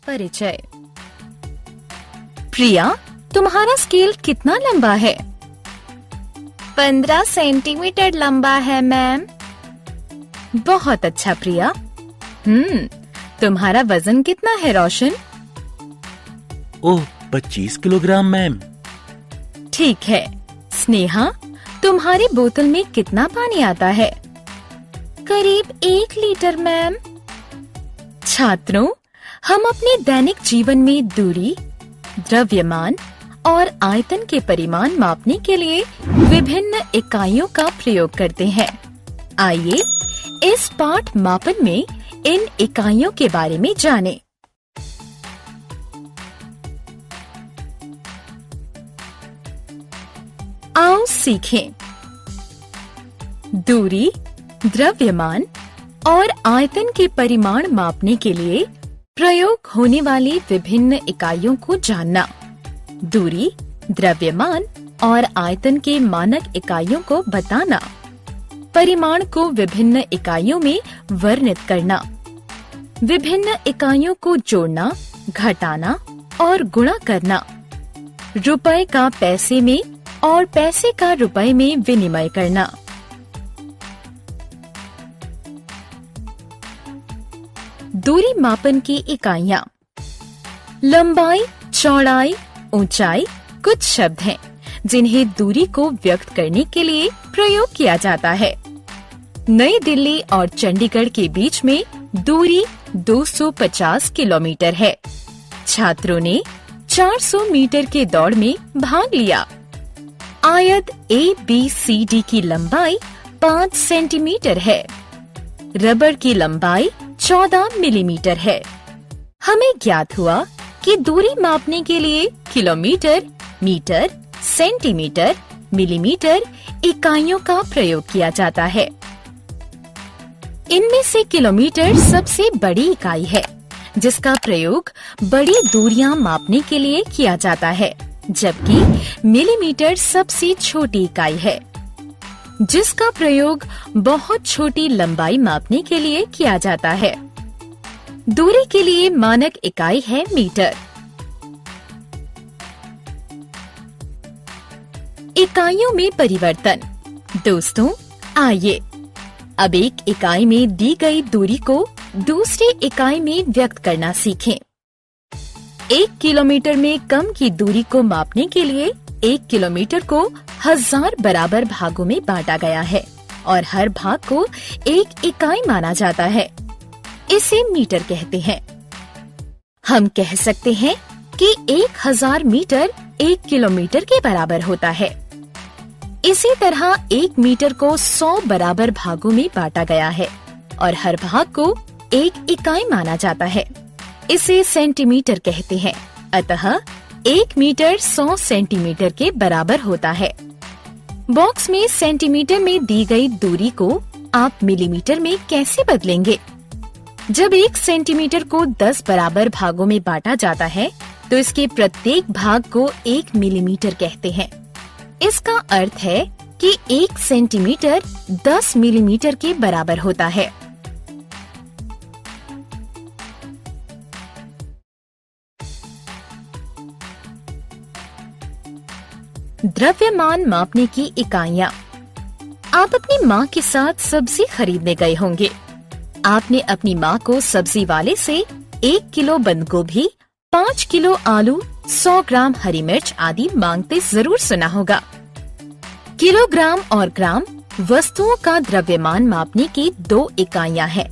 परिचय। प्रिया, तुम्हारा स्केल कितना लंबा है? 15 सेंटीमीटर लंबा है मैम। बहुत अच्छा प्रिया। तुम्हारा वजन कितना है रोशन? ओह, 25 किलोग्राम मैम। ठीक है। स्नेहा, तुम्हारी बोतल में कितना पानी आता है? करीब 1 लीटर मैम। छात्रों, हम अपने दैनिक जीवन में दूरी, द्रव्यमान और आयतन के परिमाण मापने के लिए विभिन्न इकाइयों का प्रयोग करते हैं। आइए इस पाठ मापन में इन इकाइयों के बारे में जानें। आओ सीखें। दूरी, द्रव्यमान और आयतन के परिमाण मापने के लिए प्रयोग होने वाली विभिन्न इकाइयों को जानना। दूरी, द्रव्यमान और आयतन के मानक इकाइयों को बताना। परिमाण को विभिन्न इकाइयों में वर्णित करना। विभिन्न इकाइयों को जोड़ना, घटाना और गुणा करना। रुपए का पैसे में और पैसे का रुपए में विनिमय करना। दूरी मापन की इकाइयाँ। लंबाई, चौड़ाई, ऊंचाई कुछ शब्द हैं जिन्हें दूरी को व्यक्त करने के लिए प्रयोग किया जाता है। नई दिल्ली और चंडीगढ़ के बीच में दूरी 250 किलोमीटर है। छात्रों ने 400 मीटर के दौड़ में भाग लिया। आयत ABCD की लंबाई 5 सेंटीमीटर है। रबर की लंबाई 14 मिलीमीटर है। हमें ज्ञात हुआ कि दूरी मापने के लिए किलोमीटर, मीटर, सेंटीमीटर, मिलीमीटर इकाइयों का प्रयोग किया जाता है। इनमें से किलोमीटर सबसे बड़ी इकाई है, जिसका प्रयोग बड़ी दूरियां मापने के लिए किया जाता है, जबकि मिलीमीटर सबसे छोटी इकाई है, जिसका प्रयोग बहुत छोटी लंबाई मापने के लिए किया जाता है। दूरी के लिए मानक इकाई है मीटर। इकाइयों में परिवर्तन। दोस्तों, आइए अब एक इकाई में दी गई दूरी को दूसरी इकाई में व्यक्त करना सीखें। 1 किलोमीटर में कम की दूरी को मापने के लिए 1 किलोमीटर को 1000 बराबर भागों में बांटा गया है और हर भाग को 1 इकाई माना जाता है। इसे मीटर कहते हैं। हम कह सकते हैं कि 1000 मीटर 1 किलोमीटर के बराबर होता है। इसी तरह 1 मीटर को 100 बराबर भागों में बांटा गया है और हर भाग को 1 इकाई माना जाता है। इसे सेंटीमीटर कहते हैं। अतः 1 मीटर 100 सेंटीमीटर के बराबर होता है। बॉक्स में सेंटीमीटर में दी गई दूरी को आप मिलीमीटर में कैसे बदलेंगे? जब 1 सेंटीमीटर को 10 बराबर भागों में बांटा जाता है, तो इसके प्रत्येक भाग को 1 मिलीमीटर कहते हैं। इसका अर्थ है कि 1 सेंटीमीटर 10 मिलीमीटर के बराबर होता है। द्रव्यमान मापने की इकाइयाँ। आप अपनी माँ के साथ सब्जी खरीदने गए होंगे। आपने अपनी माँ को सब्जी वाले से 1 किलो बंद गोभी, 5 किलो आलू, 100 ग्राम हरी मिर्च आदि मांगते जरूर सुना होगा। किलोग्राम और ग्राम वस्तुओं का द्रव्यमान मापने की 2 इकाइयाँ हैं,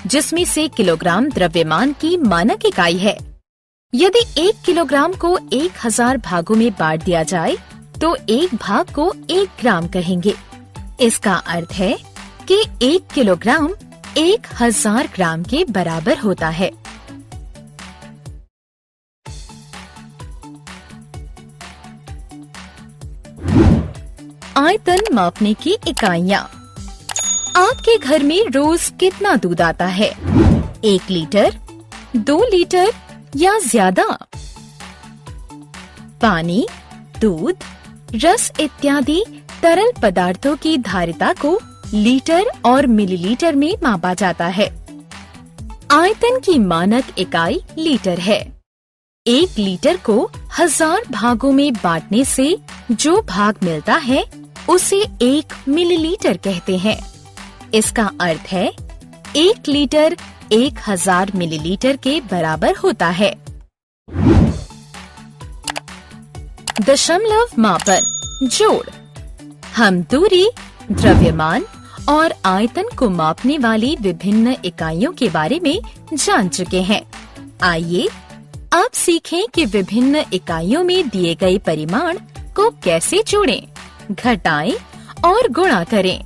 जिसमें से किलोग्राम द्रव्यमान की मानक इकाई है। यदि 1 किलोग्राम को 1000 भागों में बांट दिया जाए, तो एक भाग को 1 ग्राम कहेंगे। इसका अर्थ है कि 1 किलोग्राम 1000 ग्राम के बराबर होता है। आयतन मापने की इकाइयाँ। आपके घर में रोज कितना दूध आता है? 1 लीटर, 2 लीटर या ज्यादा? पानी, दूध, रस इत्यादि तरल पदार्थों की धारिता को लीटर और मिलीलीटर में मापा जाता है। आयतन की मानक इकाई लीटर है। 1 लीटर को 1000 भागों में बांटने से जो भाग मिलता है उसे 1 मिलीलीटर कहते हैं। इसका अर्थ है 1 लीटर 1000 मिलीलीटर के बराबर होता है। दशमलव मापन जोड़। हम दूरी, द्रव्यमान और आयतन को मापने वाली विभिन्न इकाइयों के बारे में जान चुके हैं। आइए अब सीखें कि विभिन्न इकाइयों में दिए गए परिमाण को कैसे जोड़ें, घटाएं और गुणा करें।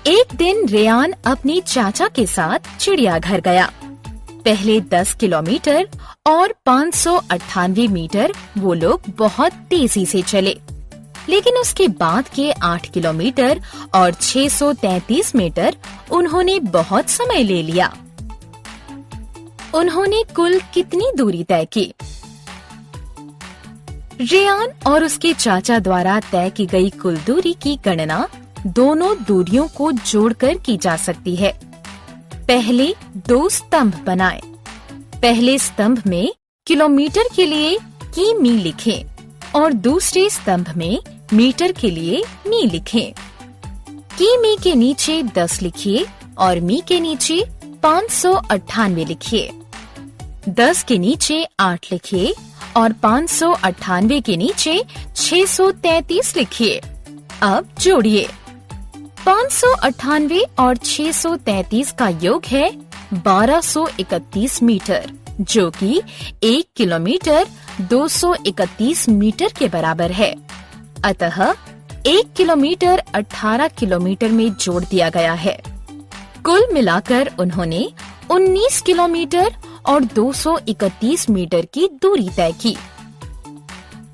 एक दिन रेयान अपने चाचा के साथ चिड़ियाघर गया। पहले 10 किलोमीटर और 598 मीटर वो लोग बहुत तेजी से चले, लेकिन उसके बाद के 8 किलोमीटर और 633 मीटर उन्होंने बहुत समय ले लिया। उन्होंने कुल कितनी दूरी तय की? रेयान और उसके चाचा द्वारा तय की गई कुल दूरी की गणना दोनों दूरियों को जोड़कर की जा सकती है। पहले 2 स्तंभ बनाएं। पहले स्तंभ में किलोमीटर के लिए किमी लिखें और दूसरे स्तंभ में मीटर के लिए मी लिखें। किमी के नीचे 10 लिखिए और मी के नीचे 598 लिखिए। 10 के नीचे 8 लिखिए और 598 के नीचे 633 लिखिए। अब जोड़िए। 598 और 633 का योग है 1231 मीटर, जो कि 1 किलोमीटर 231 मीटर के बराबर है। अतः 1 किलोमीटर 18 किलोमीटर में जोड़ दिया गया है। कुल मिलाकर उन्होंने 19 किलोमीटर और 231 मीटर की दूरी तय की।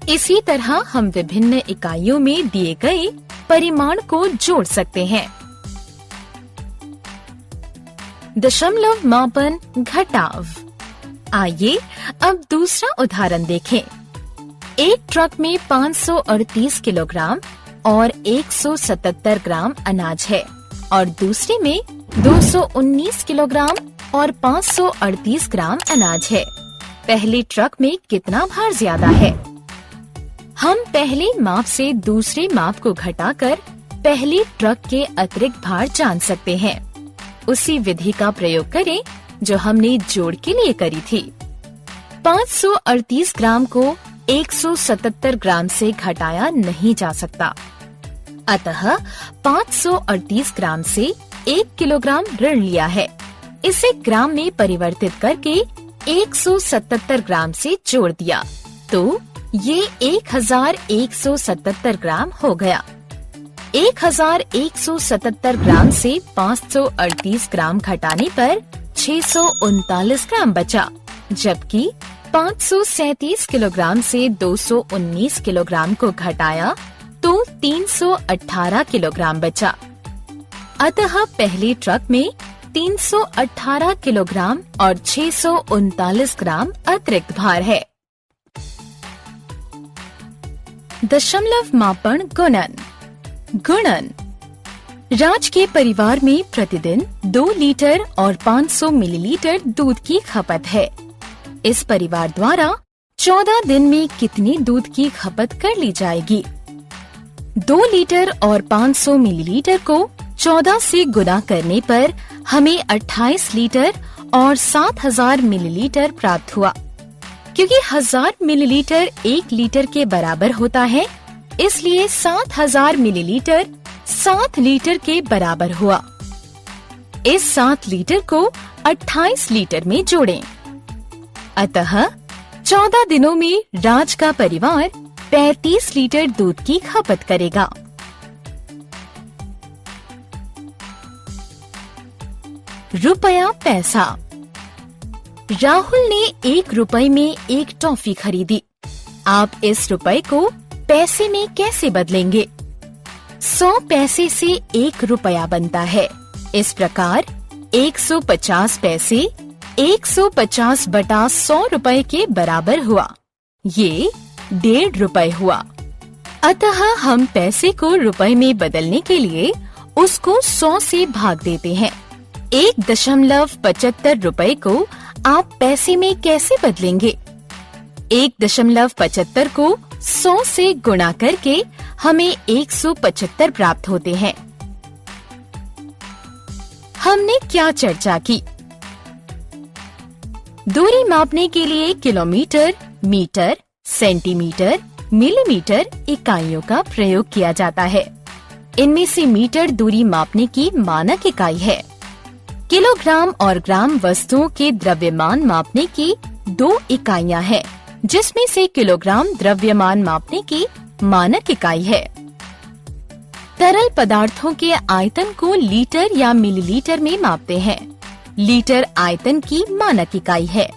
इसी तरह हम विभिन्न इकाइयों में दिए गए परिमाण को जोड़ सकते हैं। दशमलव मापन घटाव। आइए अब दूसरा उदाहरण देखें। एक ट्रक में 538 किलोग्राम और 177 ग्राम अनाज है और दूसरे में 219 किलोग्राम और 538 ग्राम अनाज है। पहले ट्रक में कितना भार ज्यादा है? हम पहले माप से दूसरे माप को घटाकर पहले ट्रक के अतिरिक्त भार जान सकते हैं। उसी विधि का प्रयोग करें जो हमने जोड़ के लिए करी थी। 538 ग्राम को 177 ग्राम से घटाया नहीं जा सकता, अतः 538 ग्राम से 1 किलोग्राम ऋण लिया है। इसे ग्राम में परिवर्तित करके 177 ग्राम से जोड़ दिया तो ये 1177 ग्राम हो गया। 1177 ग्राम से 538 ग्राम घटाने पर 639 ग्राम बचा, जबकि 537 किलोग्राम से 219 किलोग्राम को घटाया तो 318 किलोग्राम बचा। अतः पहले ट्रक में 318 किलोग्राम और 639 ग्राम अतिरिक्त भार है। दशमलव मापन गुणन। गुणन। राज के परिवार में प्रतिदिन 2 लीटर और 500 मिलीलीटर दूध की खपत है। इस परिवार द्वारा 14 दिन में कितनी दूध की खपत कर ली जाएगी? 2 लीटर और 500 मिलीलीटर को 14 से गुना करने पर हमें 28 लीटर और 7000 मिलीलीटर प्राप्त हुआ। क्योंकि 1000 मिलीलीटर 1 लीटर के बराबर होता है, इसलिए 7000 मिलीलीटर 7 लीटर के बराबर हुआ। इस 7 लीटर को 28 लीटर में जोड़ें। अतः 14 दिनों में राज का परिवार 35 लीटर दूध की खपत करेगा। रुपया पैसा। राहुल ने 1 रुपए में एक टॉफी खरीदी। आप इस रुपए को पैसे में कैसे बदलेंगे? 100 पैसे से 1 रुपया बनता है। इस प्रकार 150 पैसे 150 बटा 100 रुपए के बराबर हुआ। ये 1.5 रुपए हुआ। अतः हम पैसे को रुपए में बदलने के लिए उसको 100 से भाग देते हैं। 1.75 रुपए को आप पैसे में कैसे बदलेंगे? 1.75 को 100 से गुणा करके हमें 175 प्राप्त होते हैं। हमने क्या चर्चा की? दूरी मापने के लिए किलोमीटर, मीटर, सेंटीमीटर, मिलीमीटर इकाइयों का प्रयोग किया जाता है। इनमें से मीटर दूरी मापने की मानक इकाई है। किलोग्राम और ग्राम वस्तुओं के द्रव्यमान मापने की 2 इकाइयां हैं, जिसमें से किलोग्राम द्रव्यमान मापने की मानक इकाई है। तरल पदार्थों के आयतन को लीटर या मिलीलीटर में मापते हैं। लीटर आयतन की मानक इकाई है।